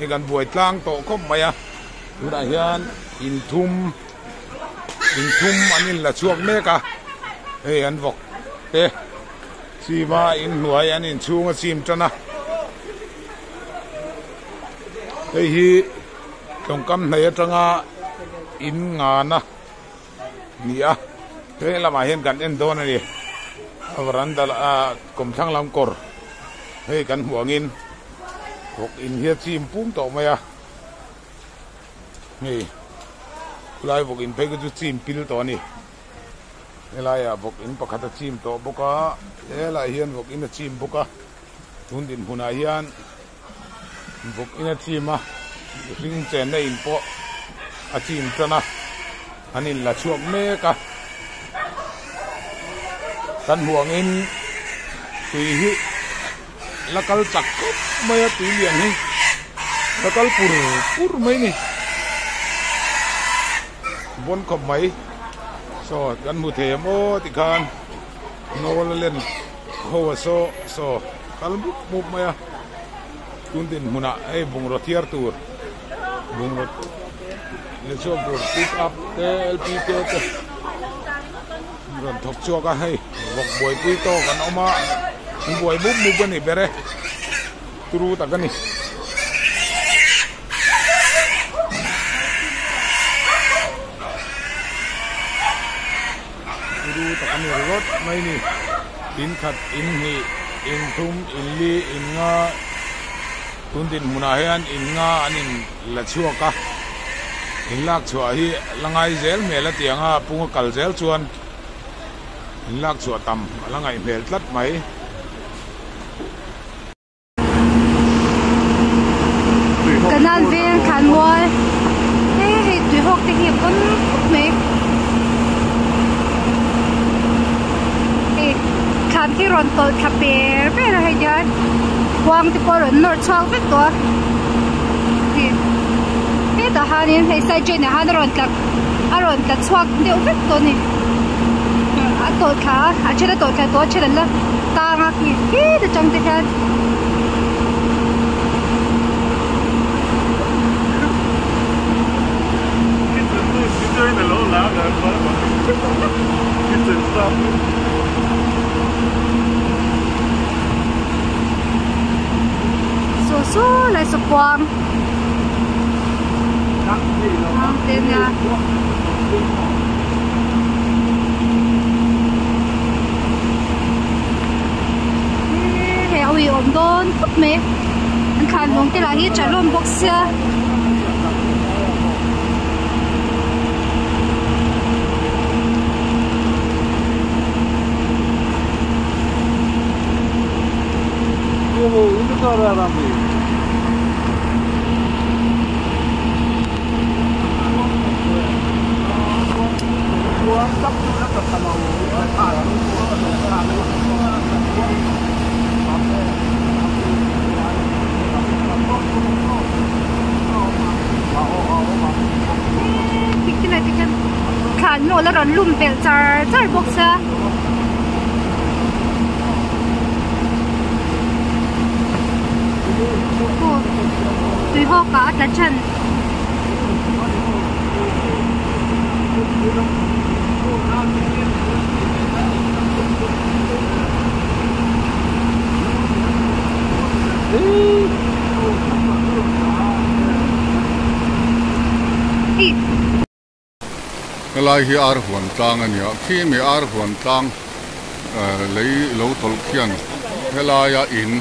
ไอ้กันบวยตลางโตก็ไม่อะดูได้ยันอินทุ่มอันนี้ละช่วงเมกะเฮ้ยอันบอกเต้ซีมาอินหน่วยอันนี้ช่วงซีมจันนะเฮ้ยตรงกำไหนจังอ่ะอินงานนะนี่อ่ะเฮ้ยเรามาเห็นกันเอ็นโดนนี่วันนั้นกรมช่างลำกอร์เฮ้ยกันหัวเงินพวกอินเฮียซีมปุ้งโตมาอ่ะนี่ลายพวกอินไปก็จะซีมพิลตัวนี้นี่ลายพวกอินปะคัตซีมโตบุกะลายเฮียนพวกอินซีมบุกะทุนดินหุนายเฮียนพวกอินซีมอ่ะริงเจนในอินโปอาซีมจันนะอันนี้ละช่วงเมกะกันหัวเงินตุยฮิแล้วก็จักรไม่ตุยเลี้ยงนี่แล้วก็ปุรไม่นี่บนขบไหมสอดกันมุเทมโอติคานโนเล่นหัวโซกันมุบไหมอะตุนดินหุนะไอ้บุงรถเทียร์ตูร์บุงรถเลี้ยงช่วงตัวปิกอัพเตลปีเตลรถทกชัวก็ให้บอกบวยปุยโตกันออกมาบวยมุบกันนี่เบรตุรูตะกันนี่ตุรูตะกันนี่รถไม่นี่อินขัดอินฮีอินทุ่มอินลีอินงาตุนดินมุนาเฮียนอินงาอันนี้ละชัวกะอินลักชัวฮีละไงเซลเมละเตียงอ่ะปุงกัลเซลชวนอินลักชัวต่ำละไงเมลตัดไหมกันนั่นเวียนขันมวยเฮ้ยตุยหกติเหียบกันไหมขันที่รอนตัวขับเปร์เป็นอะไรยันวางที่ปอร์นอร์ชองเป็นตัวเฮ้ยแต่ฮานี่ให้ใส่ใจเนี่ยฮานรอนกับอารอนกับชวกเดี๋ยวเป็นตัวนี่ตัวขาเชื่อตัวขาตัวเชื่อแล้วตางักนี่เฮ้ยแต่จังแต่แค่สู้เลยสปองเต็มยาเฮ้ยเอาอีอมโดนพุดไหมอันขันลงที่หลังยี่จะร่วมบ็อกเซียini tuh ada ramai. Buang tak tu nak sama orang. Bikin aja kan. Kan lo lah ron lum bel jar box ya. Tùy hô có lá chân cái lai hi ar huan tang anh nhá khi mi ar huan tang lấy lâu tol khian cái lai ya in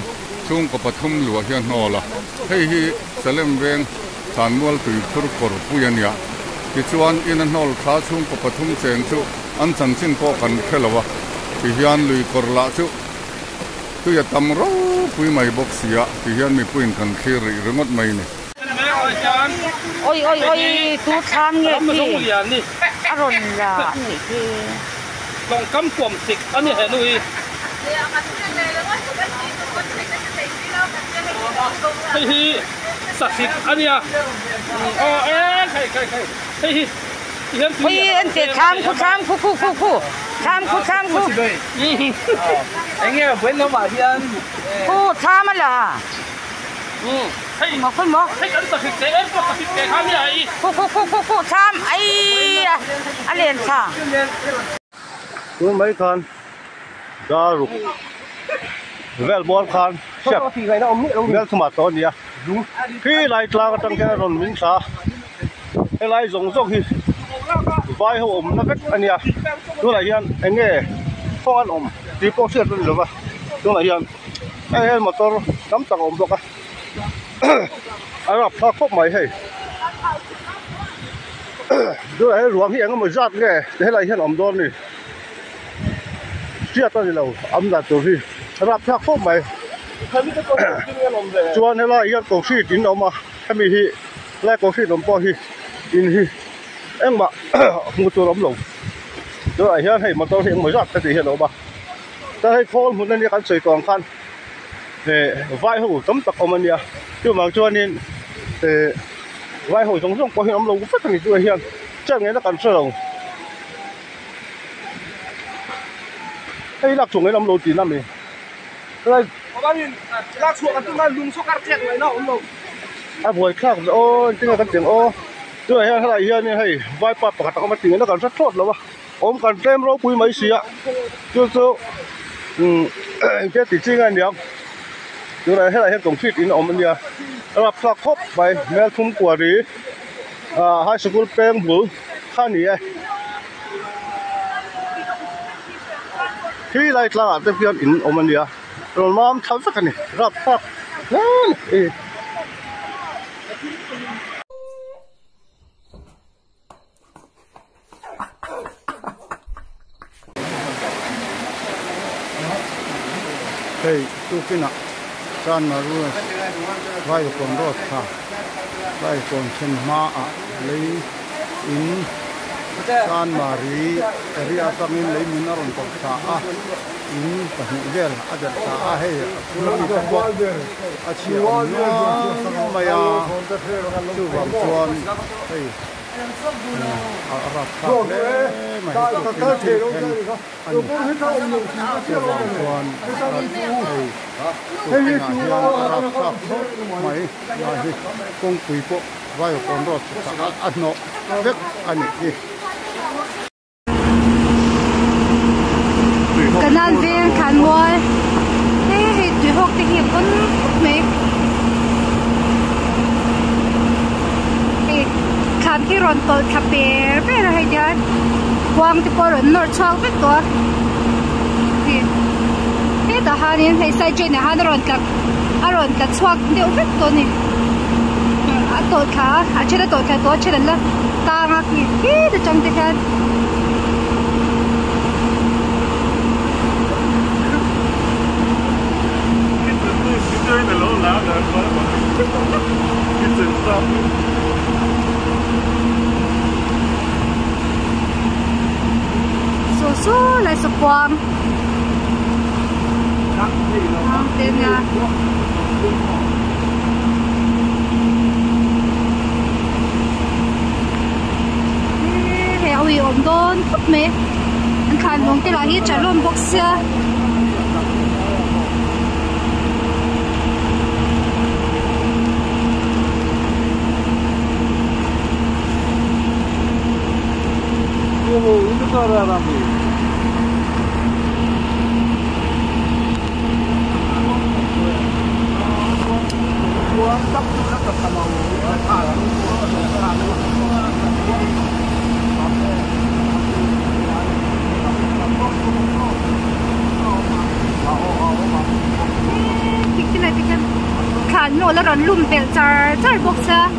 chung có pathum lúa hiền nô la hei hi salem veng than mual tui thur kor puyan ya ki chuan in an hol kha chung có pathum cheng chu an chan chin ko kan khelawa ki hian lui kor la chu tu ya tam ro pui mai box ya ki hian mi puin kan khir ri rengot mai ni ôi tu tham nghe đi aron là lòng cắm cuộn thịt anh ấy hệ nuôi hey sạch thịt anh à hey ôi anh chị tham khu tham anh nghe bên nó bảo hiền khu tham là Hey, mà phân mà. Hey, cái tập thể em có tập thể khác như vậy. Phụ tham ấy à liền cha. Tôi mấy con đã rục vel bol con chef vel tomato nia khi lại la cái cái ron min sa cái lại giống giống hi vai hồ nó vết anh nia tôi lại hiện anh nghe phong ăn thì có chuyện rồi mà tôi lại hiện anh motor nắm tàu được à Arab pha khóc mày hay tôi lại ruộng hi anh mới giặt nghe thế lại hiện đòn này chia tay lâu âm đặt rồi rạp thác phốt mày chuan hay là yên cổ sĩ tín đâu mà em bị hi lại cổ sĩ đom po hi in hi em mà một chỗ đom lồng rồi hiện hay mà tôi hiện mới rạp cái gì hiện đâu mà ta hay phone muốn nên đi ăn sợi toàn khăn để vai hồ tấm tắc ông anh nha chứ mà chuan nên để vai hồ giống giống có hiện đom lồng cũng phát thành chuyện hiện chắc nghe nó cần sơ lồng cái lạc chuồng cái lâm lô tiền năm này, đây, Có bao nhiêu lạc chuột là tương lai luôn số cắt chẹt này nó ông đâu. buổi khác ô, tiếng cái tiếng ô, tôi hay là hiện này hay vai bắp cả các mặt tiếng nó còn rất tốt lắm, ôm cần tem rau bùi mấy xí ạ, chứ cái tỷ chi ngay được, tôi này hay là hiện tổng fit in ôm anh nha, lập lạc hop bài mail thùng quả đi, high school pen bự, khá nhỉ. Khi lại là tập viên in Omania, rồi mà tháo sắc này, rap rap, hey, tu kina, san maru, vai con rot ha, vai con chen ma a, lấy in san mari ria tamin lấy min aron ko sa in ta vel adar sa he pulami ka bo a chi on maya tu bam chuan hey arab ka le mai ka the ro ka ro ko he ta om lo chi ka bam chuan hey hey tu arab ka mai na hi kong pui ko vai kon ro sa adno vek ani hi cái nan viên khán ngồi thế tùy học thì hiệp con mấy khán khi rộn tội cà phê bây giờ hay giờ quang thì có rộn nổi choáng rất tốt thế đó hà nên hay sai chuyện này hà rộn cả choáng đều rất tốt nè tội khá chưa đã tội khá tốt chưa đã là ta ngạc nhiên thế trong thế kan Chơi là lâu lắm rồi, cái chuyện sao? số lại sụp quang, tên nha. Heo bị ốm đôn thấp mẹ, anh khai mong cái là hết trả luôn bốc xe. itu cara ramai. Buat tak nak sama cái này khán nổ là rắn lùm bèo char bốc xe.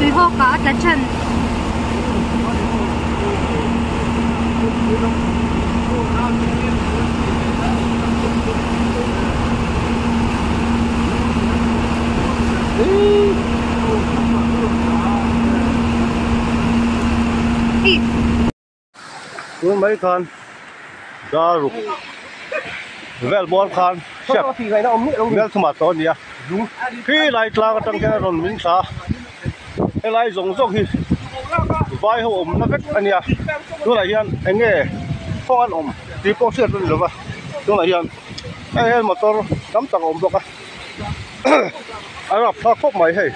Tùy họ cả là chân tôi mấy con đã rục vel bol con chef vel tomato nia khi lại là cái cái ron min sa cái lại giống giống hi vai hồ nó vết anh nia tôi lại hiện anh nghe phong an om ti po siat rin lo ba tung la hian ai motor tam tak om boka arap pha khop mai hei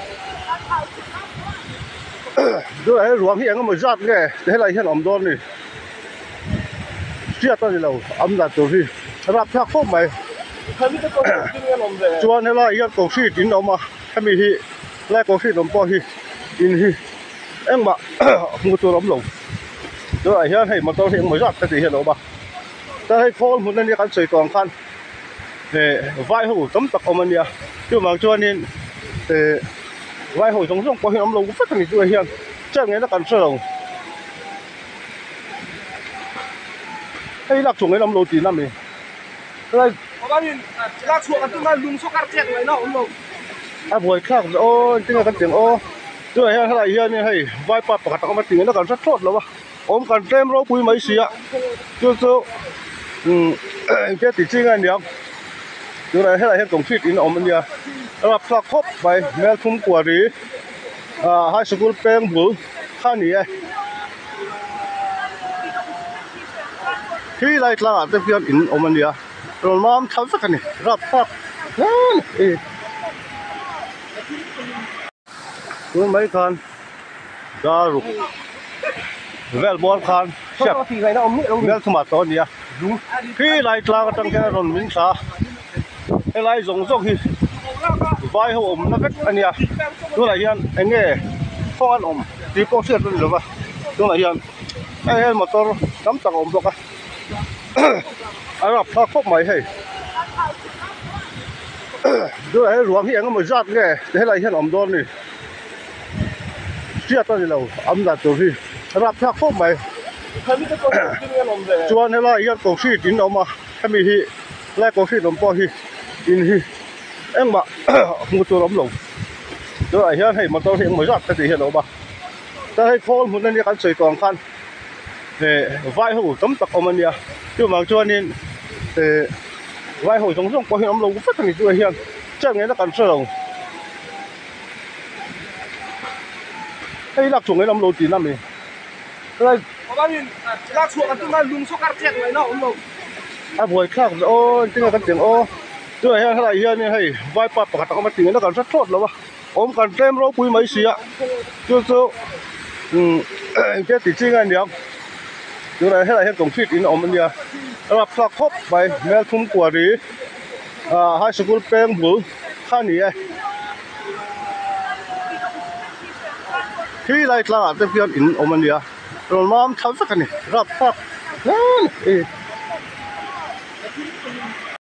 do ai ruam hi ang mo zat nge te lai hian om don ni siat ta ni lo am da to hi arap pha khop mai chuan hela hian ko si tin oma khami hi lai ko si dom po hi in hi em mà ngu tu lắm lùng đó là hiện hay mà tôi hiện mới rất cái gì hiện đâu ba ta hay phone muốn nên cái sợi toàn khăn để vai hồ tấm tập ông anh nha chứ mà cho nên để vai hồ sống có hiện lắm lùng cũng rất là nhiều hiện chắc nghe nó cần sơ lùng hay lạc chuồng cái lắm lùng tiền lắm mình đây ba mình lạc chuồng cái tung lùng số cắt chẹt này nó ông lùng buổi khác ô tiếng cái tiếng ôด้วยฮะอะไรเฮียนี่ให้ไว้ปะปะตะมาติงแล้วกันสักทอดแล้ววะอมกันเต็มเราปุยไม่เสียจู่ๆแค่ติดจริงอันเดียวด้วยอะไรให้ตรงฟิตอินอมมันเนี่ยรับสักครบไปแม่ทุ่มกว่าดีให้สกุลแป้งบุข้านี้ที่ไรตลาดเต็มเพียนอินอมมันเนี่ยเรามาทำสักกันนี่รับสักคุณไม่คันดารุกเวลบอลคันเช็คเวลสมัติตอนนี้พี่ไล่ตลาดตั้งแค่รอนมินซาไล่ส่งส่งที่ไฟหัวอมนักอันนี้ตัวไหนยันไอ้เงี้ยฟ้อนอมตีโป้เสียตัวหรือเปล่าตัวไหนยันไอ้มอเตอร์น้ำตกอมตกอ่ะไอ้รับพาครบไหมให้ตัวไหนรวมที่ยังก็ไม่จัดเงี้ยให้ไล่เห็นอมโดนนี่siat ta ni lo am da to hi rap thak khop mai chuan hela hian ko si tin oma khami hi lai ko si dom po hi in hi em ma ngu tu lam lo do ai hian hei motor hian mo rat ta ti hian oma ta hei phone mun ni kan soi tong khan he vai ho tam tak om ania chu mang chuan in vai ho jong jong ko hian am lo ku phát ni tu hian chắc nghe nó kan sơ lo hay lạc chuồng cái lắm lô tiền lắm này đây ba mình lạc chuồng cái tung lùng số cắt chẹt này nó ông lùng buổi khác ô tiếng cái tiếng ô rồi hay là hiện như hay vai pap cả tao mà tiếng nó còn rất tốt lắm ôm còn tem rau quý mấy xí ạ chú cái tỷ chi anh nhỉ rồi hay là hiện tổng fit in ôm anh nhỉรับสักครบไปแม่ทุ่มกว่าดีให้สกุลแป้งบุข้านี้ที่ไรตลาดเต็มเพียนอินอมันเดียเรามาทำสักกันนี่รับสักนั่น